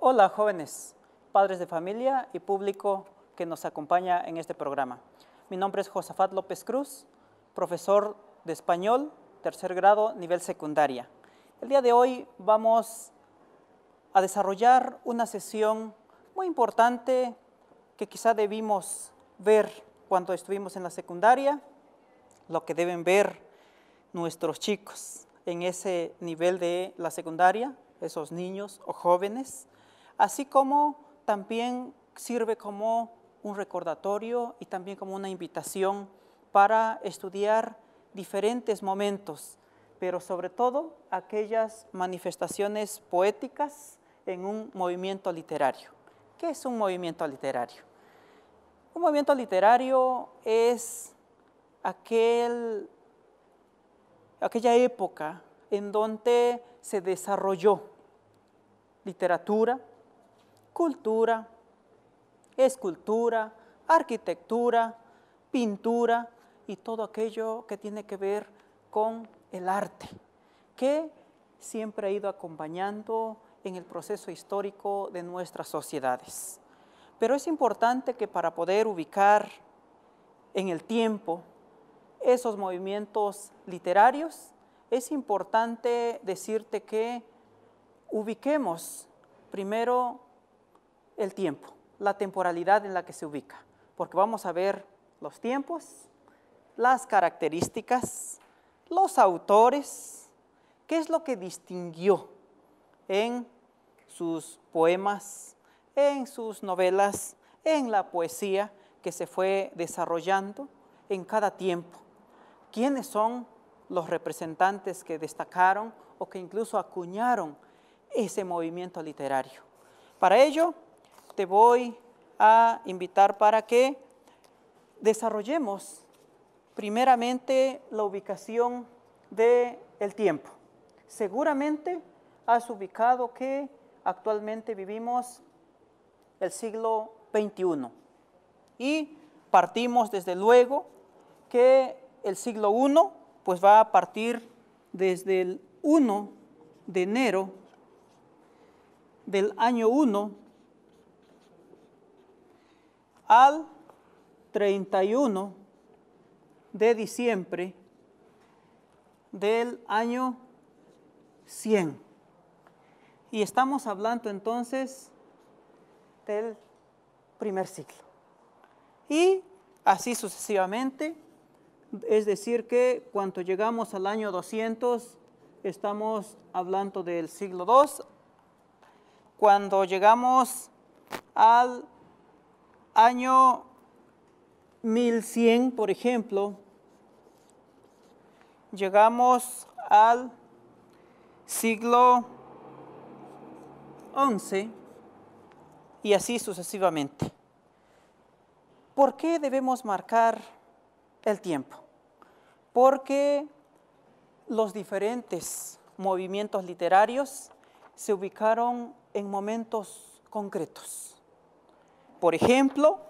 Hola jóvenes, padres de familia y público que nos acompaña en este programa. Mi nombre es Josafat López Cruz, profesor de español, tercer grado, nivel secundaria. El día de hoy vamos a desarrollar una sesión muy importante que quizá debimos ver cuando estuvimos en la secundaria, lo que deben ver nuestros chicos en ese nivel de la secundaria, esos niños o jóvenes, así como también sirve como un recordatorio y también como una invitación para estudiar diferentes momentos, pero sobre todo aquellas manifestaciones poéticas en un movimiento literario. ¿Qué es un movimiento literario? Un movimiento literario es aquella época en donde se desarrolló literatura, cultura, escultura, arquitectura, pintura y todo aquello que tiene que ver con el arte, que siempre ha ido acompañando en el proceso histórico de nuestras sociedades. Pero es importante que para poder ubicar en el tiempo esos movimientos literarios, es importante decirte que ubiquemos primero el tiempo, la temporalidad en la que se ubica, porque vamos a ver los tiempos, las características, los autores, qué es lo que distinguió en sus poemas, en sus novelas, en la poesía que se fue desarrollando en cada tiempo. ¿Quiénes son los representantes que destacaron o que incluso acuñaron ese movimiento literario? Para ello, te voy a invitar para que desarrollemos primeramente la ubicación del tiempo. Seguramente has ubicado que actualmente vivimos el siglo XXI y partimos desde luego que el siglo I pues va a partir desde el 1 de enero del año 1 al 31 de diciembre del año 100. Y estamos hablando entonces del primer siglo. Y así sucesivamente, es decir que cuando llegamos al año 200, estamos hablando del siglo II. Cuando llegamos al año 1100, por ejemplo, llegamos al siglo XI y así sucesivamente. ¿Por qué debemos marcar el tiempo? Porque los diferentes movimientos literarios se ubicaron en momentos concretos. Por ejemplo,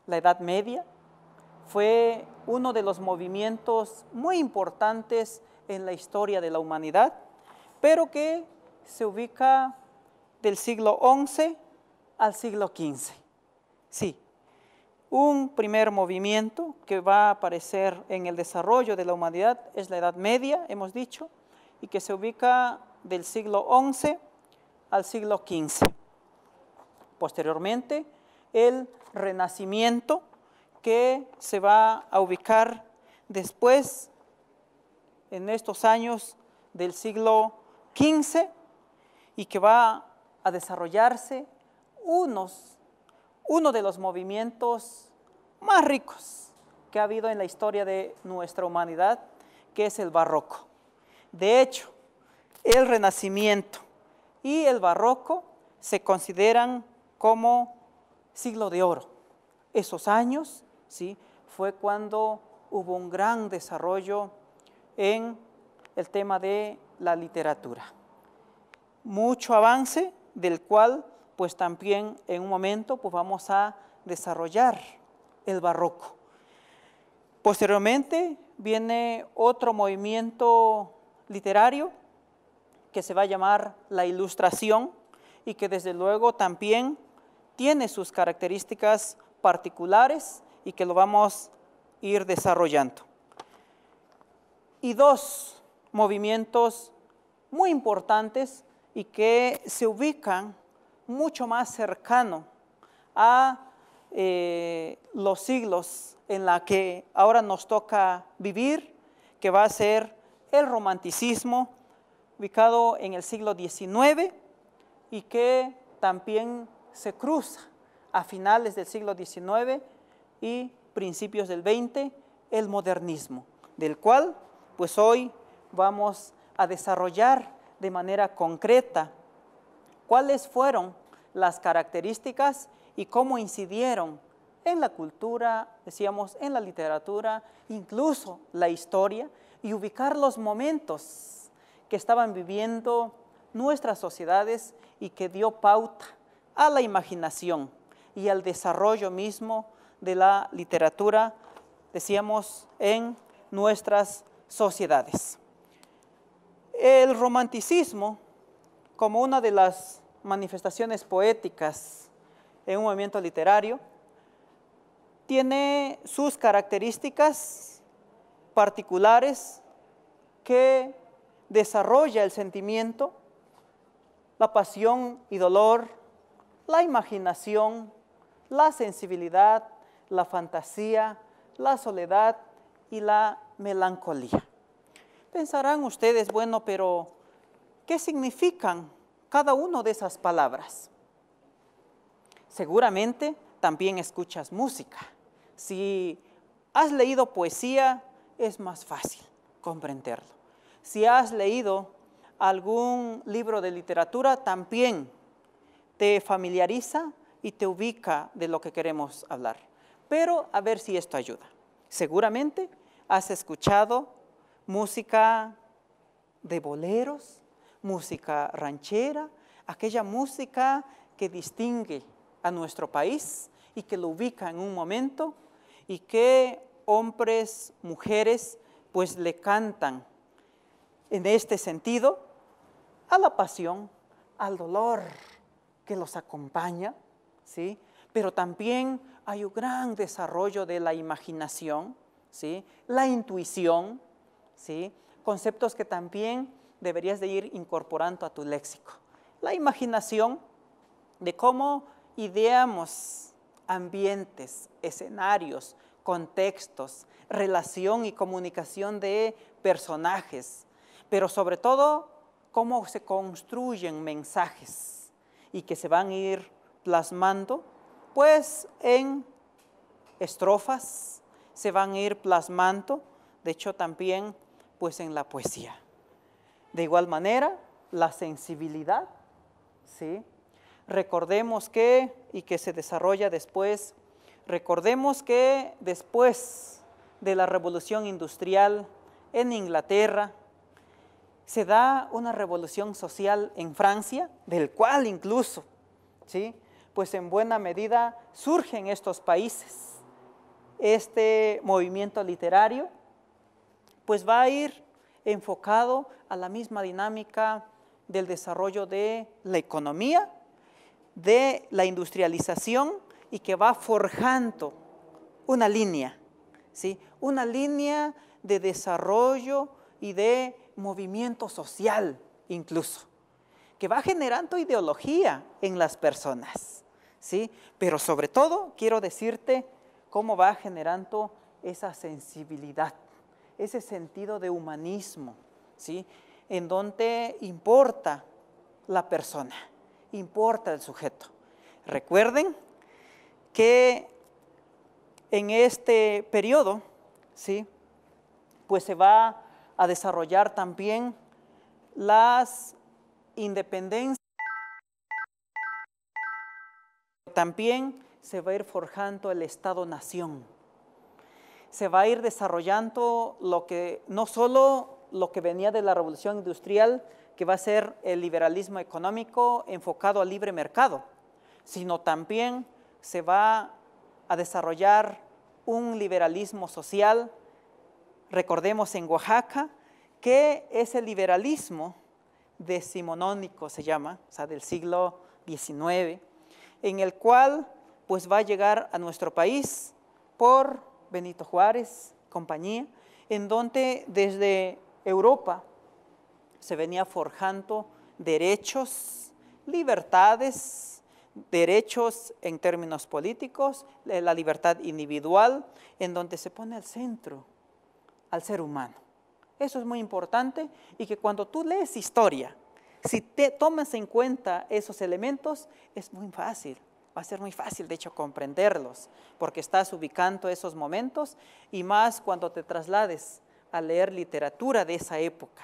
la Edad Media fue uno de los movimientos muy importantes en la historia de la humanidad, pero que se ubica del siglo XI al siglo XV. Sí, un primer movimiento que va a aparecer en el desarrollo de la humanidad es la Edad Media, hemos dicho, y que se ubica del siglo XI al siglo XV. Posteriormente, el Renacimiento, que se va a ubicar después, en estos años del siglo XV, y que va a desarrollarse uno de los movimientos más ricos que ha habido en la historia de nuestra humanidad, que es el barroco. De hecho, el Renacimiento y el barroco se consideran como siglo de oro. Esos años, ¿sí?, fue cuando hubo un gran desarrollo en el tema de la literatura. Mucho avance del cual pues también en un momento pues vamos a desarrollar el barroco. Posteriormente viene otro movimiento literario que se va a llamar la Ilustración y que desde luego también tiene sus características particulares y que lo vamos a ir desarrollando. Y dos movimientos muy importantes y que se ubican mucho más cercano a los siglos en la que ahora nos toca vivir, que va a ser el romanticismo, ubicado en el siglo XIX y que también se cruza a finales del siglo XIX y principios del XX, el modernismo, del cual pues hoy vamos a desarrollar de manera concreta cuáles fueron las características y cómo incidieron en la cultura, decíamos, en la literatura, incluso la historia, y ubicar los momentos que estaban viviendo nuestras sociedades y que dio pauta a la imaginación y al desarrollo mismo de la literatura, decíamos, en nuestras sociedades. El romanticismo, como una de las manifestaciones poéticas en un movimiento literario, tiene sus características particulares que desarrolla el sentimiento, la pasión y dolor, la imaginación, la sensibilidad, la fantasía, la soledad y la melancolía. Pensarán ustedes, bueno, pero ¿qué significan cada una de esas palabras? Seguramente también escuchas música. Si has leído poesía, es más fácil comprenderlo. Si has leído algún libro de literatura, también te familiariza y te ubica de lo que queremos hablar. Pero a ver si esto ayuda. Seguramente has escuchado música de boleros, música ranchera, aquella música que distingue a nuestro país y que lo ubica en un momento y que hombres, mujeres, pues le cantan en este sentido a la pasión, al dolor que los acompaña, ¿sí? Pero también hay un gran desarrollo de la imaginación, ¿sí? La intuición, ¿sí? Conceptos que también deberías de ir incorporando a tu léxico. La imaginación de cómo ideamos ambientes, escenarios, contextos, relación y comunicación de personajes, pero sobre todo cómo se construyen mensajes y que se van a ir plasmando pues en estrofas, se van a ir plasmando, de hecho también pues en la poesía. De igual manera, la sensibilidad, ¿sí? Recordemos que, y que se desarrolla después, recordemos que después de la Revolución Industrial en Inglaterra, se da una revolución social en Francia, del cual incluso, ¿sí? Pues en buena medida surge en estos países este movimiento literario, pues va a ir enfocado a la misma dinámica del desarrollo de la economía, de la industrialización y que va forjando una línea, ¿sí? Una línea de desarrollo y de movimiento social incluso, que va generando ideología en las personas, ¿sí? Pero sobre todo quiero decirte cómo va generando esa sensibilidad, ese sentido de humanismo, ¿sí? En donde importa la persona, importa el sujeto. Recuerden que en este periodo, ¿sí? Pues se va a desarrollar también las independencias, también se va a ir forjando el Estado-nación, se va a ir desarrollando lo que, no solo lo que venía de la Revolución Industrial, que va a ser el liberalismo económico enfocado al libre mercado, sino también se va a desarrollar un liberalismo social. Recordemos en Oaxaca que ese liberalismo decimonónico se llama, o sea, del siglo XIX, en el cual pues va a llegar a nuestro país por Benito Juárez, compañía, en donde desde Europa se venía forjando derechos, libertades, derechos en términos políticos, la libertad individual, en donde se pone al centro al ser humano. Eso es muy importante y que cuando tú lees historia, si te tomas en cuenta esos elementos, es muy fácil, va a ser muy fácil de hecho comprenderlos, porque estás ubicando esos momentos y más cuando te traslades a leer literatura de esa época,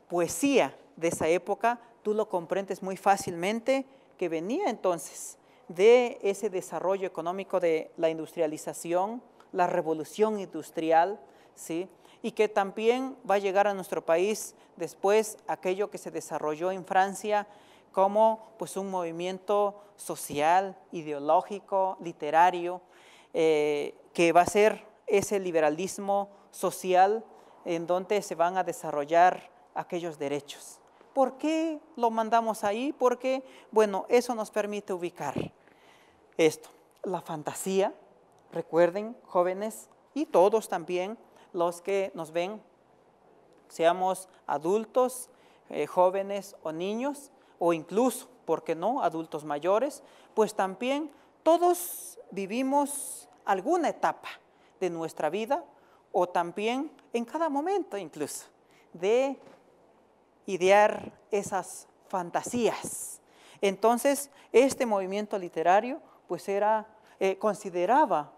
poesía de esa época, tú lo comprendes muy fácilmente que venía entonces de ese desarrollo económico de la industrialización, la revolución industrial, ¿sí? Y que también va a llegar a nuestro país después aquello que se desarrolló en Francia como pues un movimiento social, ideológico, literario, que va a ser ese liberalismo social en donde se van a desarrollar aquellos derechos. ¿Por qué lo mandamos ahí? Porque, bueno, eso nos permite ubicar esto, la fantasía, recuerden, jóvenes, y todos también, los que nos ven, seamos adultos, jóvenes o niños, o incluso, ¿por qué no?, adultos mayores, pues también todos vivimos alguna etapa de nuestra vida, o también en cada momento incluso, de idear esas fantasías. Entonces, este movimiento literario pues consideraba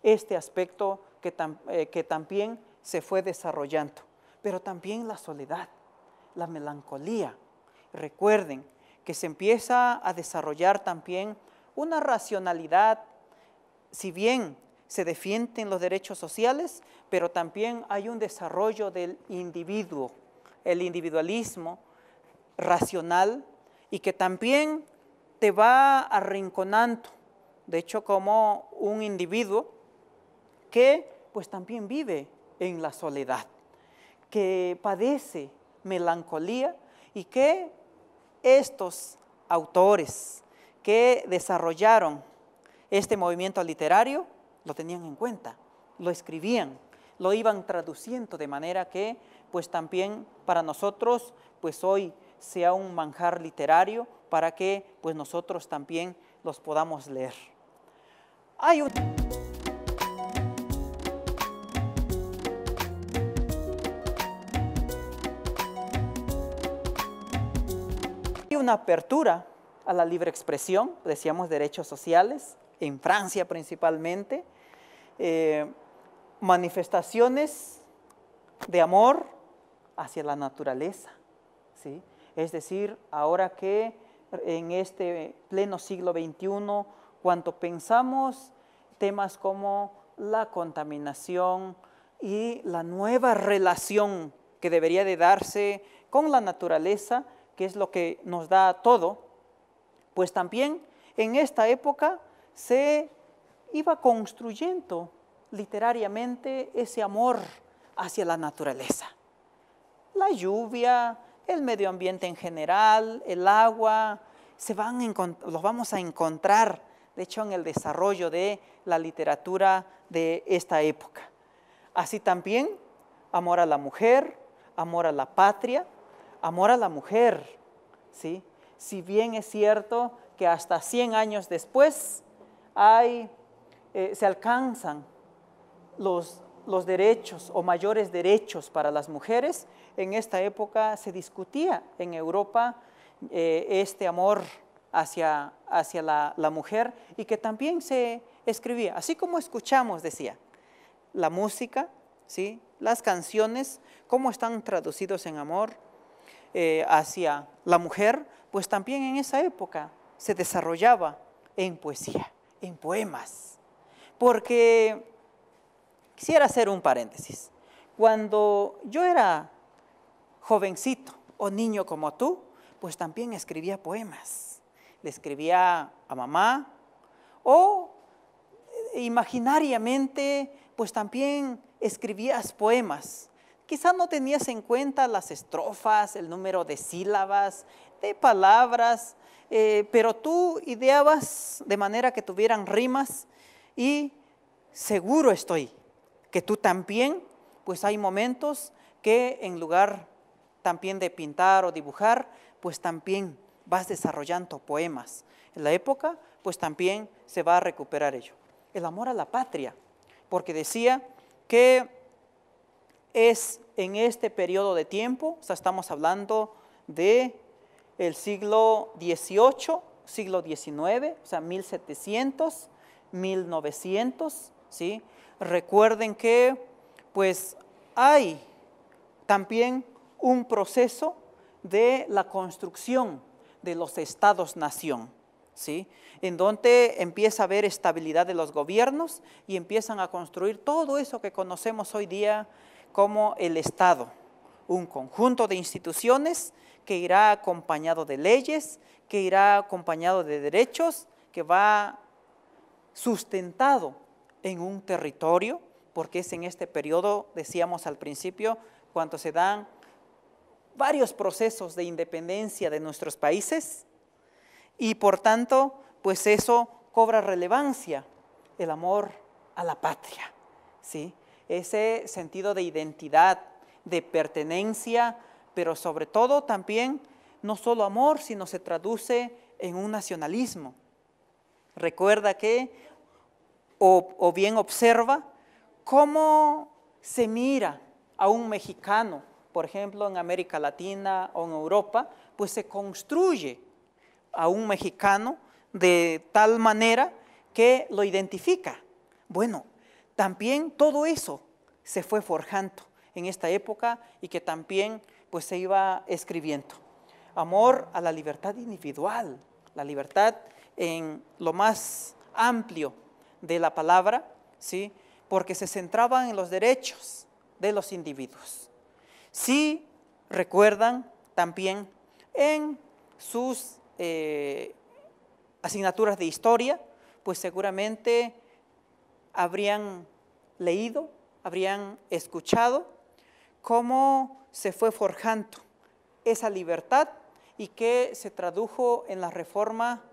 este aspecto que también se fue desarrollando, pero también la soledad, la melancolía. Recuerden que se empieza a desarrollar también una racionalidad, si bien se defienden los derechos sociales, pero también hay un desarrollo del individuo, el individualismo racional, y que también te va arrinconando, de hecho como un individuo que pues también vive en la soledad, que padece melancolía y que estos autores que desarrollaron este movimiento literario lo tenían en cuenta, lo escribían, lo iban traduciendo de manera que pues también para nosotros pues hoy sea un manjar literario para que pues nosotros también los podamos leer. Hay una apertura a la libre expresión, decíamos derechos sociales, en Francia principalmente, manifestaciones de amor hacia la naturaleza, ¿sí? Es decir, ahora que en este pleno siglo XXI, cuando pensamos temas como la contaminación y la nueva relación que debería de darse con la naturaleza, que es lo que nos da todo, pues también en esta época se iba construyendo literariamente ese amor hacia la naturaleza. La lluvia, el medio ambiente en general, el agua, los vamos a encontrar, de hecho, en el desarrollo de la literatura de esta época. Así también, amor a la mujer, amor a la patria, amor a la mujer, ¿sí? Si bien es cierto que hasta 100 años después se alcanzan los derechos o mayores derechos para las mujeres, en esta época se discutía en Europa este amor hacia la mujer y que también se escribía, así como escuchamos, decía, la música, ¿sí? Las canciones, cómo están traducidos en amor hacia la mujer, pues también en esa época se desarrollaba en poesía, en poemas. Porque quisiera hacer un paréntesis. Cuando yo era jovencito o niño como tú, pues también escribía poemas. Le escribía a mamá o imaginariamente pues también escribías poemas. Quizás no tenías en cuenta las estrofas, el número de sílabas, de palabras, pero tú ideabas de manera que tuvieran rimas y seguro estoy que tú también, pues hay momentos que en lugar también de pintar o dibujar, pues también vas desarrollando poemas. En la época, pues también se va a recuperar ello. El amor a la patria, porque decía que es en este periodo de tiempo, o sea, estamos hablando de el siglo XVIII, siglo XIX, o sea, 1700, 1900, ¿sí? Recuerden que, pues, hay también un proceso de la construcción de los estados-nación, ¿sí? En donde empieza a haber estabilidad de los gobiernos y empiezan a construir todo eso que conocemos hoy día como el Estado, un conjunto de instituciones que irá acompañado de leyes, que irá acompañado de derechos, que va sustentado en un territorio, porque es en este periodo, decíamos al principio, cuando se dan varios procesos de independencia de nuestros países y por tanto, pues eso cobra relevancia, el amor a la patria, ¿sí? Ese sentido de identidad, de pertenencia, pero sobre todo también no solo amor, sino se traduce en un nacionalismo. Recuerda que, o bien observa, cómo se mira a un mexicano, por ejemplo, en América Latina o en Europa, pues se construye a un mexicano de tal manera que lo identifica. Bueno, también todo eso se fue forjando en esta época y que también pues se iba escribiendo. Amor a la libertad individual, la libertad en lo más amplio de la palabra, ¿sí? Porque se centraban en los derechos de los individuos. Si recuerdan también en sus asignaturas de historia, pues seguramente habrían leído, habrían escuchado cómo se fue forjando esa libertad y que se tradujo en la reforma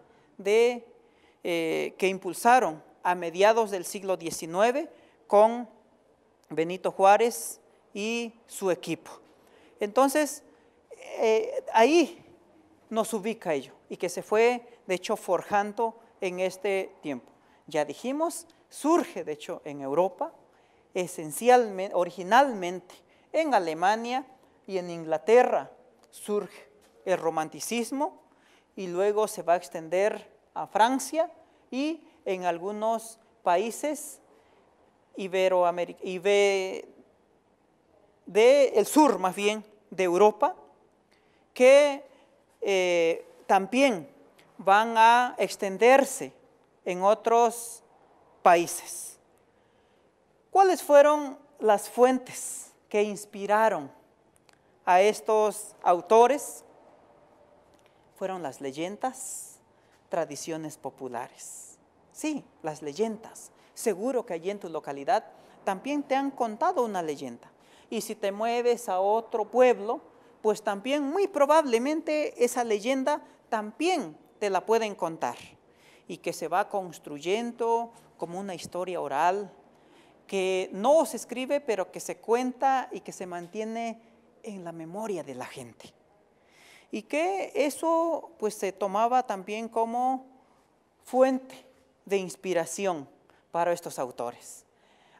que impulsaron a mediados del siglo XIX con Benito Juárez y su equipo. Entonces, ahí nos ubica ello y que se fue, de hecho, forjando en este tiempo. Ya dijimos, surge, de hecho, en Europa, esencialmente, originalmente en Alemania y en Inglaterra surge el romanticismo y luego se va a extender a Francia y en algunos países del sur, más bien, de Europa, que también van a extenderse en otros países. ¿Cuáles fueron las fuentes que inspiraron a estos autores? Fueron las leyendas, tradiciones populares. Sí, las leyendas. Seguro que allí en tu localidad también te han contado una leyenda. Y si te mueves a otro pueblo, pues también muy probablemente esa leyenda también te la pueden contar. Y que se va construyendo como una historia oral, que no se escribe, pero que se cuenta y que se mantiene en la memoria de la gente. Y que eso pues se tomaba también como fuente de inspiración para estos autores.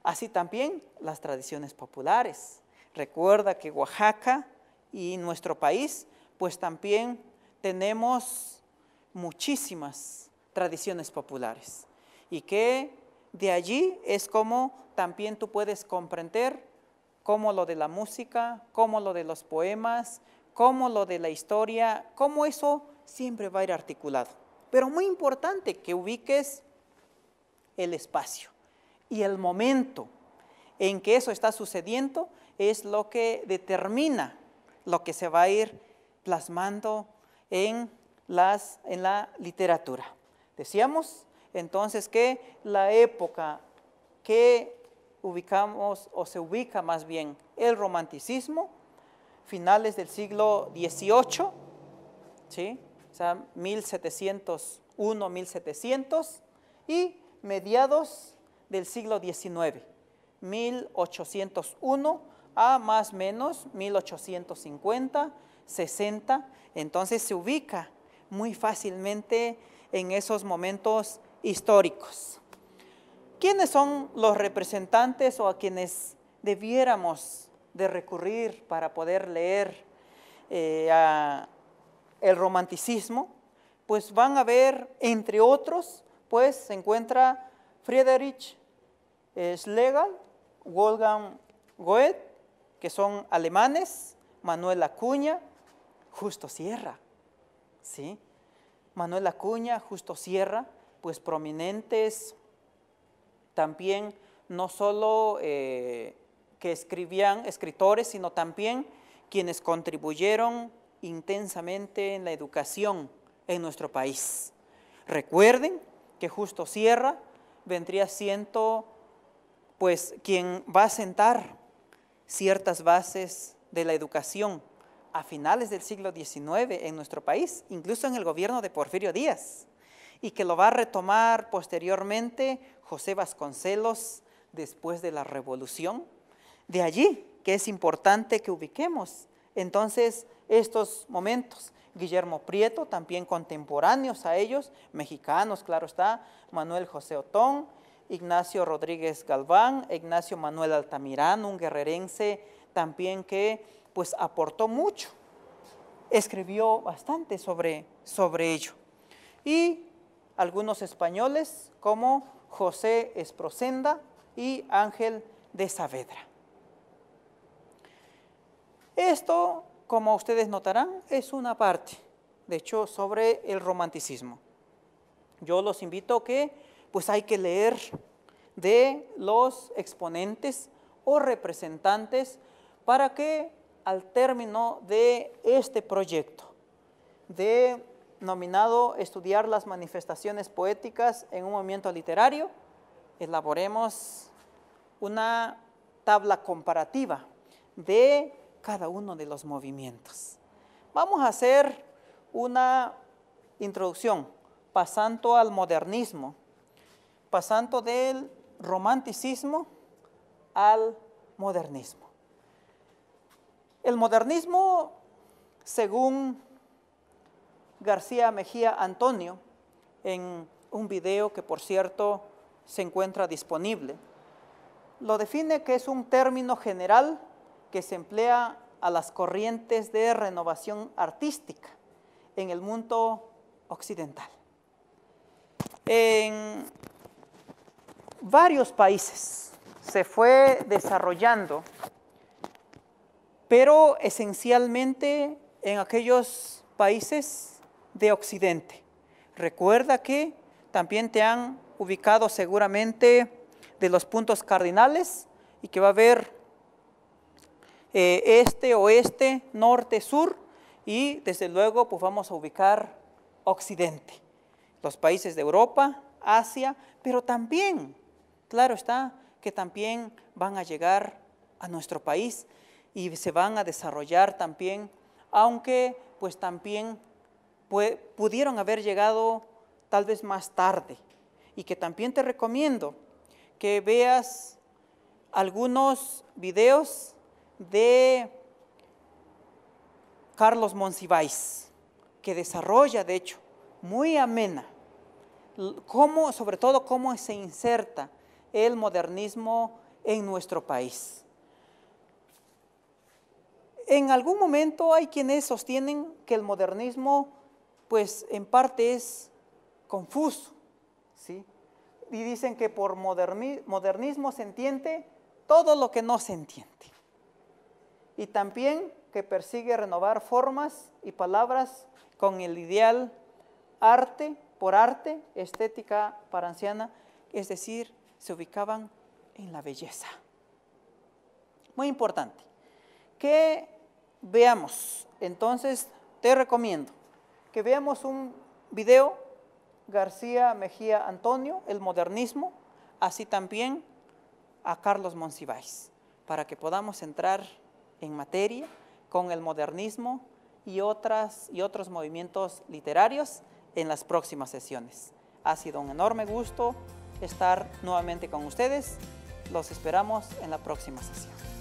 Así también las tradiciones populares. Recuerda que Oaxaca y nuestro país pues también tenemos muchísimas tradiciones populares y que de allí es como también tú puedes comprender cómo lo de la música, cómo lo de los poemas, cómo lo de la historia, cómo eso siempre va a ir articulado. Pero muy importante que ubiques el espacio y el momento en que eso está sucediendo es lo que determina lo que se va a ir plasmando en la literatura. Decíamos entonces que la época que ubicamos, o se ubica más bien, el romanticismo, finales del siglo XVIII, ¿sí? o sea, 1701, 1700, y mediados del siglo XIX, 1801 a más o menos 1850, 60, entonces se ubica muy fácilmente en esos momentos históricos. ¿Quiénes son los representantes o a quienes debiéramos de recurrir para poder leer el romanticismo? Pues van a ver, entre otros, pues se encuentra Friedrich Schlegel, Wolfgang Goethe, que son alemanes, Manuel Acuña, Justo Sierra, ¿sí? Manuel Acuña, Justo Sierra, pues prominentes también, no solo que escribían escritores, sino también quienes contribuyeron intensamente en la educación en nuestro país. Recuerden que Justo Sierra vendría siendo pues quien va a sentar ciertas bases de la educación a finales del siglo XIX en nuestro país, incluso en el gobierno de Porfirio Díaz, y que lo va a retomar posteriormente José Vasconcelos después de la Revolución. De allí que es importante que ubiquemos entonces estos momentos. Guillermo Prieto, también contemporáneos a ellos, mexicanos, claro está, Manuel José Otón, Ignacio Rodríguez Galván, Ignacio Manuel Altamirano, un guerrerense también que pues aportó mucho, escribió bastante sobre ello. Y algunos españoles como José Esprocenda y Ángel de Saavedra. Esto, como ustedes notarán, es una parte, de hecho, sobre el romanticismo. Yo los invito a que pues hay que leer de los exponentes o representantes para que al término de este proyecto denominado Estudiar las manifestaciones poéticas en un movimiento literario, elaboremos una tabla comparativa de cada uno de los movimientos. Vamos a hacer una introducción pasando al modernismo, pasando del romanticismo al modernismo. El modernismo, según García Mejía Antonio, en un video que por cierto se encuentra disponible, lo define que es un término general que se emplea a las corrientes de renovación artística en el mundo occidental. En varios países se fue desarrollando, pero esencialmente en aquellos países de Occidente. Recuerda que también te han ubicado seguramente de los puntos cardinales y que va a haber este, oeste, norte, sur, y desde luego pues vamos a ubicar Occidente, los países de Europa, Asia, pero también, claro está, que también van a llegar a nuestro país y se van a desarrollar también, aunque pues también pudieron haber llegado tal vez más tarde, y que también te recomiendo que veas algunos videos de Carlos Monsiváis, que desarrolla, de hecho, muy amena, sobre todo cómo se inserta el modernismo en nuestro país. En algún momento hay quienes sostienen que el modernismo, pues en parte es confuso, ¿sí? Y dicen que por modernismo se entiende todo lo que no se entiende. Y también que persigue renovar formas y palabras con el ideal arte por arte, estética paranciana, es decir, se ubicaban en la belleza. Muy importante que veamos, entonces te recomiendo que veamos un video, García Mejía Antonio, el modernismo, así también a Carlos Monsiváis, para que podamos entrar en materia con el modernismo y otros movimientos literarios en las próximas sesiones. Ha sido un enorme gusto estar nuevamente con ustedes. Los esperamos en la próxima sesión.